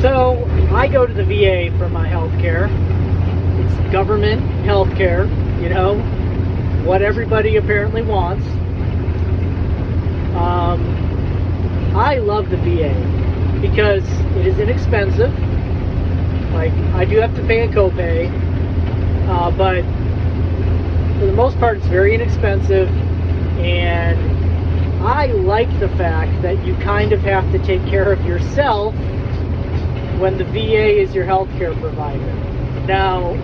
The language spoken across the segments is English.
So I go to the VA for my health care. It's government health care, you know, what everybody apparently wants. I love the VA because it is inexpensive. Like, I do have to pay a copay, but for the most part it's very inexpensive, and I like the fact that you kind of have to take care of yourself when the VA is your healthcare provider. Now,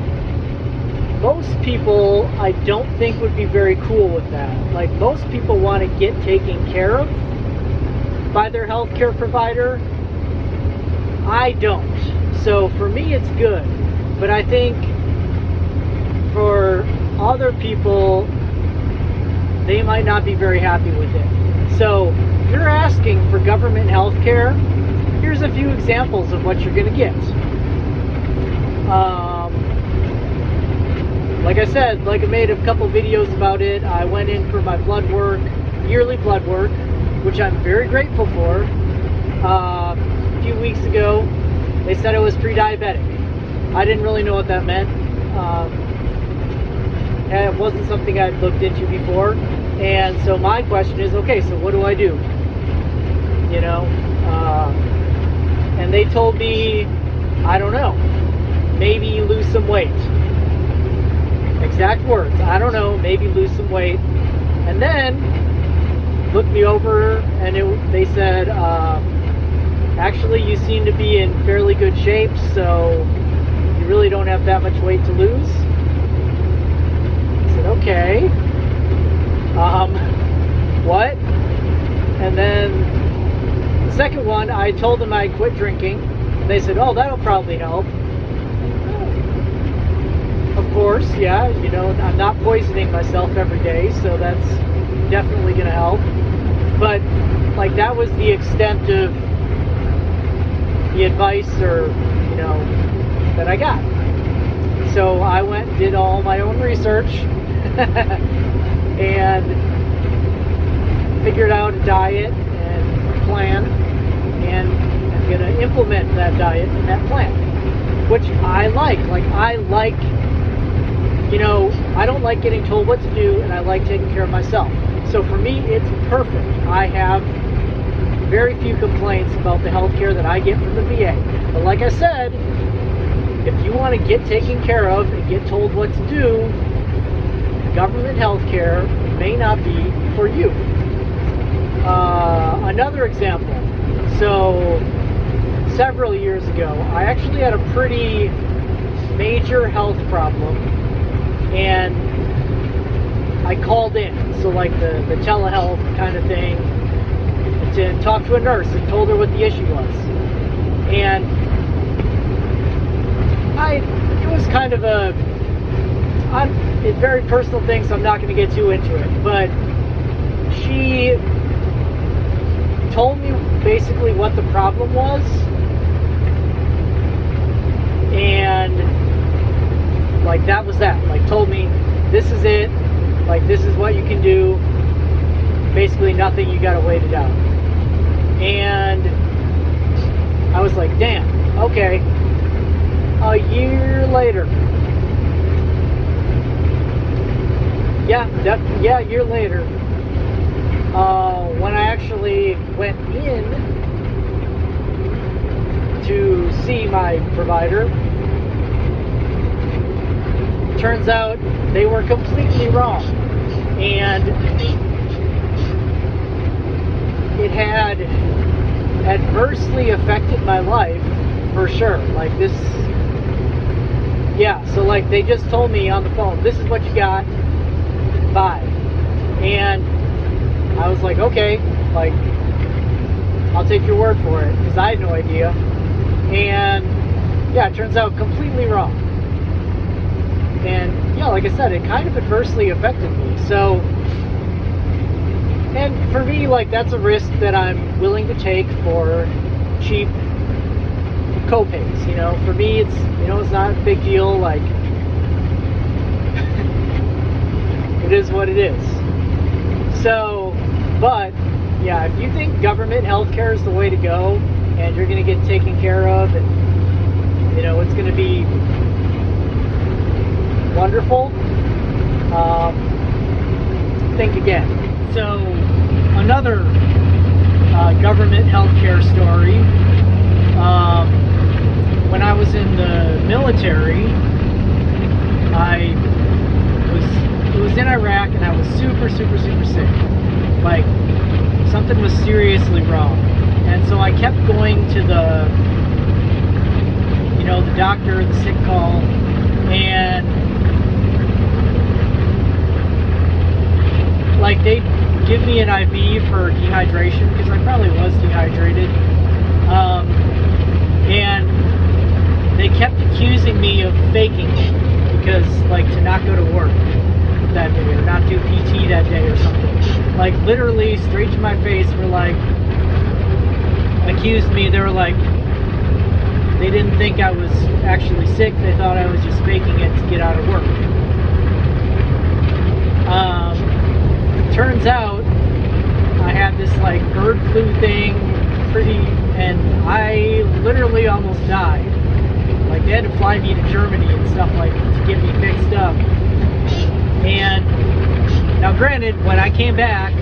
most people I don't think would be very cool with that. Like, most people want to get taken care of by their healthcare provider. I don't. So for me it's good, but I think for other people they might not be very happy with it. So if you're asking for government health care, here's a few examples of what you're going to get. Like I said, like I made a couple videos about it. I went in for my blood work, yearly blood work, which I'm very grateful for. A few weeks ago they said I was pre-diabetic. I didn't really know what that meant. It wasn't something I'd looked into before, and so my question is, okay, so what do I do? You know, and they told me, I don't know, maybe lose some weight. Exact words, I don't know, maybe lose some weight. And then looked me over, and they said, actually you seem to be in fairly good shape, so you really don't have that much weight to lose. I said, okay. What? And then the second one, I told them I quit drinking, and they said, oh, that'll probably help. Of course, yeah, you know, I'm not poisoning myself every day, so that's definitely going to help. But, like, that was the extent of the advice, or, you know, that I got. So I went and did all my own research and figured out a diet and a plan, and I'm going to implement that diet and that plan, which I like. Like, I like, you know, I don't like getting told what to do, and I like taking care of myself. So for me, it's perfect. I have very few complaints about the health care that I get from the VA. But like I said, if you want to get taken care of and get told what to do, government health care may not be for you. Another example. So several years ago, I actually had a pretty major health problem, and I called in, so like the telehealth kind of thing, to talk to a nurse and told her what the issue was. And it was kind of it's very personal thing, so I'm not going to get too into it, but she told me basically what the problem was, and like that was that. Like, told me, this is it, like this is what you can do, basically nothing, you gotta wait it out. And I was like, damn, okay. A year later, a year later, when I actually went in to see my provider, turns out they were completely wrong, and it had adversely affected my life for sure. Like, this, yeah, so like they just told me on the phone, this is what you got, bye. And I was like, okay, like, I'll take your word for it, because I had no idea. And yeah, it turns out completely wrong. And yeah, like I said, it kind of adversely affected me. So, and for me, like, that's a risk that I'm willing to take for cheap co-pays. You know, for me, it's, you know, it's not a big deal. Like, it is what it is. So, but yeah, if you think government healthcare is the way to go, and you're going to get taken care of, and you know it's going to be wonderful. Think again. So another government healthcare story. When I was in the military, it was in Iraq, and I was super sick. Like, something was seriously wrong. And so I kept going to the doctor, the sick call, and like they'd give me an IV for dehydration because I probably was dehydrated. And they kept accusing me of faking it because, like, to not go to work that day or not do PT that day or something. Like, literally straight to my face were like, accused me. They were like, they didn't think I was actually sick. They thought I was just faking it to get out of work. Turns out I had this like bird flu thing and I literally almost died. Like, they had to fly me to Germany and stuff like to get me fixed up. And now granted, when I came back,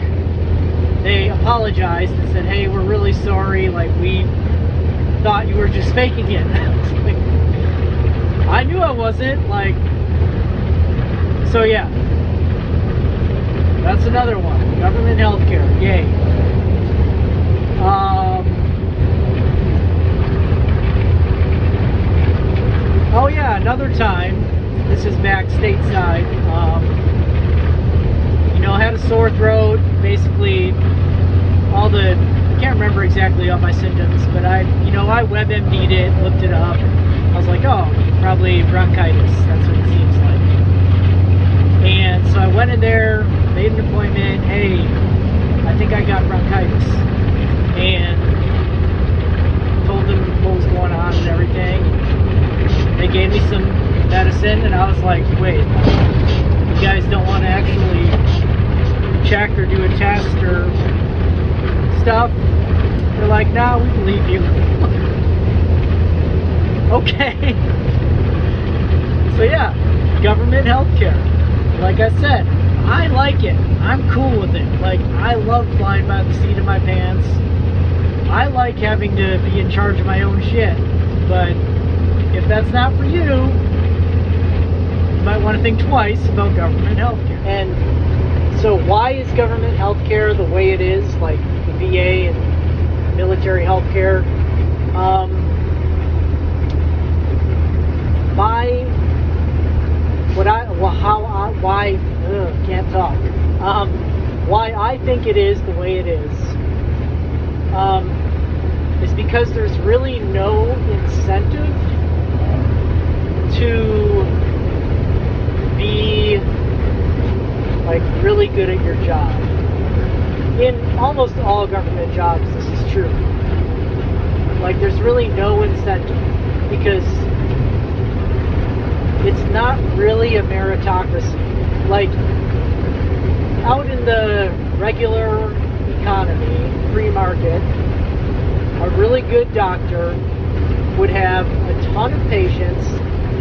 they apologized and said, hey, we're really sorry, like we thought you were just faking it. Like, I knew I wasn't, like, so yeah. That's another one. Government healthcare. Yay. Oh yeah, another time. This is back stateside. I had a sore throat. Basically, I can't remember exactly all my symptoms, but I WebMD'd it, looked it up. I was like, oh, probably bronchitis. That's what it seems like. And so I went in there, made an appointment. Hey, I think I got bronchitis, and told them what was going on and everything. They gave me some medicine, and I was like, wait, you guys don't want to actually check or do a test or stuff? They're like, nah, we believe you. Okay. So yeah, government healthcare. Like I said, I like it. I'm cool with it. Like, I love flying by the seat of my pants. I like having to be in charge of my own shit. But if that's not for you, you might want to think twice about government healthcare. And so why is government healthcare the way it is, like the VA and military healthcare? Why I think it is the way it is because there's really no incentive to be like really good at your job. In almost all government jobs, this is true. Like, there's really no incentive because it's not really a meritocracy. Like, out in the regular economy, free market, a really good doctor would have a ton of patients,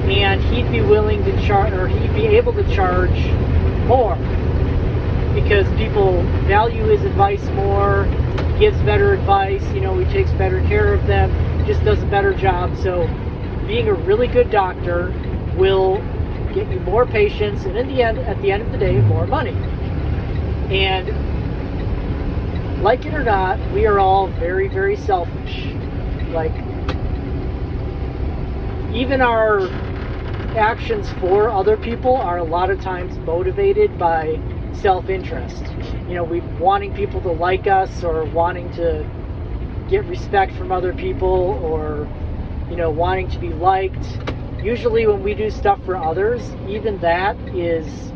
and he'd be willing to charge, or he'd be able to charge more because people value his advice more, gives better advice, he takes better care of them, just does a better job. So being a really good doctor will get you more patients, and at the end of the day, more money. And like it or not, we are all very, very selfish. Like, even our actions for other people are a lot of times motivated by self-interest. We wanting people to like us, or wanting to get respect from other people, or wanting to be liked. Usually when we do stuff for others, even that is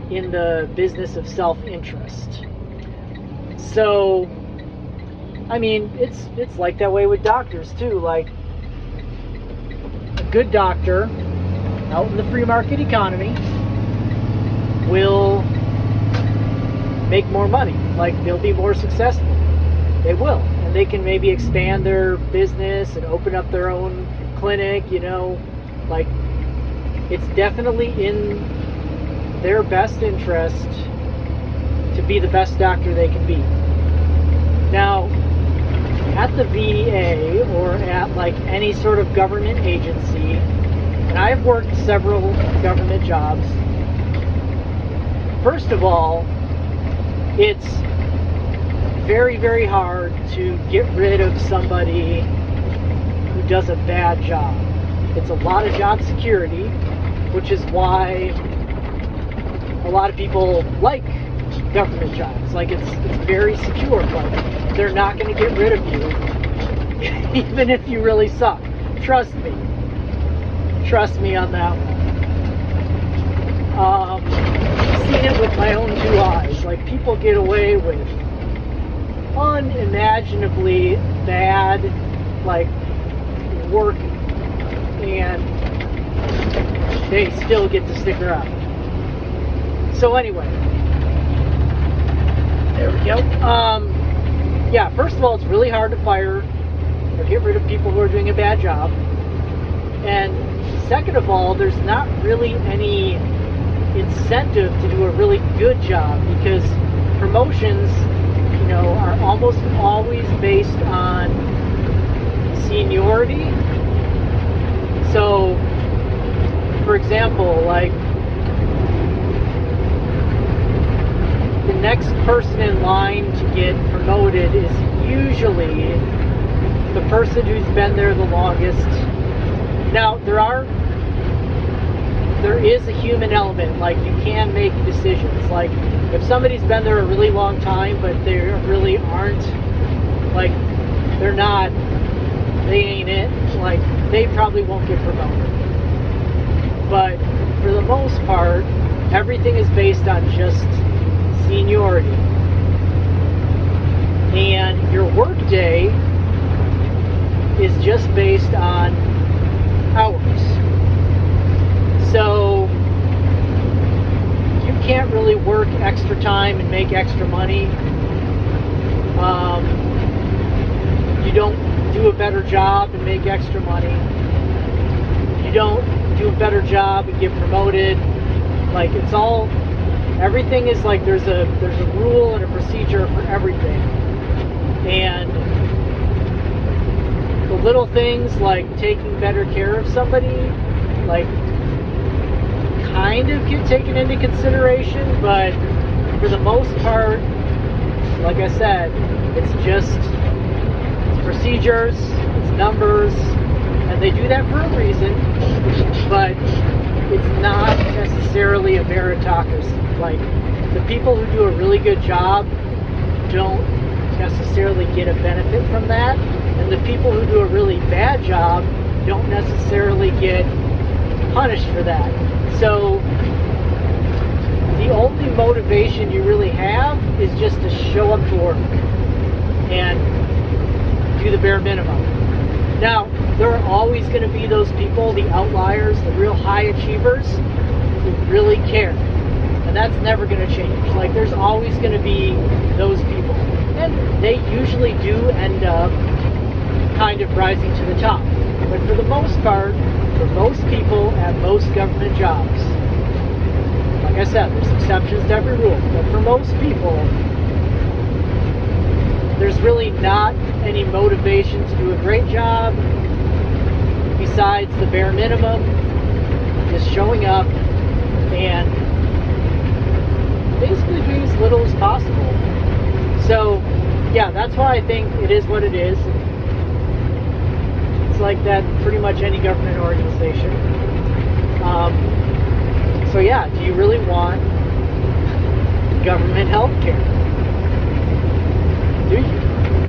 in the business of self-interest. So, I mean, it's like that way with doctors too. Like, a good doctor out in the free market economy will make more money. Like, they'll be more successful. They will. and they can maybe expand their business and open up their own clinic, like, it's definitely in their best interest to be the best doctor they can be. Now, at the VA or at like any sort of government agency, and I've worked several government jobs, first of all, it's very, very hard to get rid of somebody who does a bad job. It's a lot of job security, which is why a lot of people like government jobs. Like, it's very secure, but they're not going to get rid of you even if you really suck. Trust me on that one. I've seen it with my own two eyes. Like, people get away with unimaginably bad, like, work, and they still get to stick around. So anyway, there we go. Yeah, first of all, it's really hard to fire or get rid of people who are doing a bad job. And second of all, there's not really any incentive to do a really good job, because promotions, are almost always based on seniority. So, for example, like, the next person in line to get promoted is usually the person who's been there the longest. Now, there is a human element. Like, you can make decisions. Like, if somebody's been there a really long time, but they really aren't, like, they ain't it, like, they probably won't get promoted. But for the most part, everything is based on just seniority. And your work day is just based on hours. So you can't really work extra time and make extra money. You don't do a better job and make extra money. You don't do a better job and get promoted. Like, it's all, everything is like, there's a rule and a procedure for everything. And the little things like taking better care of somebody, like, kind of get taken into consideration, but for the most part, like I said, it's just procedures, it's numbers, and they do that for a reason, but it's not necessarily a meritocracy. Like, the people who do a really good job don't necessarily get a benefit from that, and the people who do a really bad job don't necessarily get punished for that. So the only motivation you really have is just to show up to work and do the bare minimum. Now, there are always going to be those people, the outliers, the real high achievers, who really care. And that's never going to change. Like, there's always going to be those people. And they usually do end up kind of rising to the top. But for the most part, for most people at most government jobs, like I said, there's exceptions to every rule, but for most people, there's really not any motivation to do a great job besides the bare minimum, just showing up and basically doing as little as possible. So, yeah, that's why I think it is what it is. It's like that pretty much any government organization. So yeah, do you really want government health care? Do you?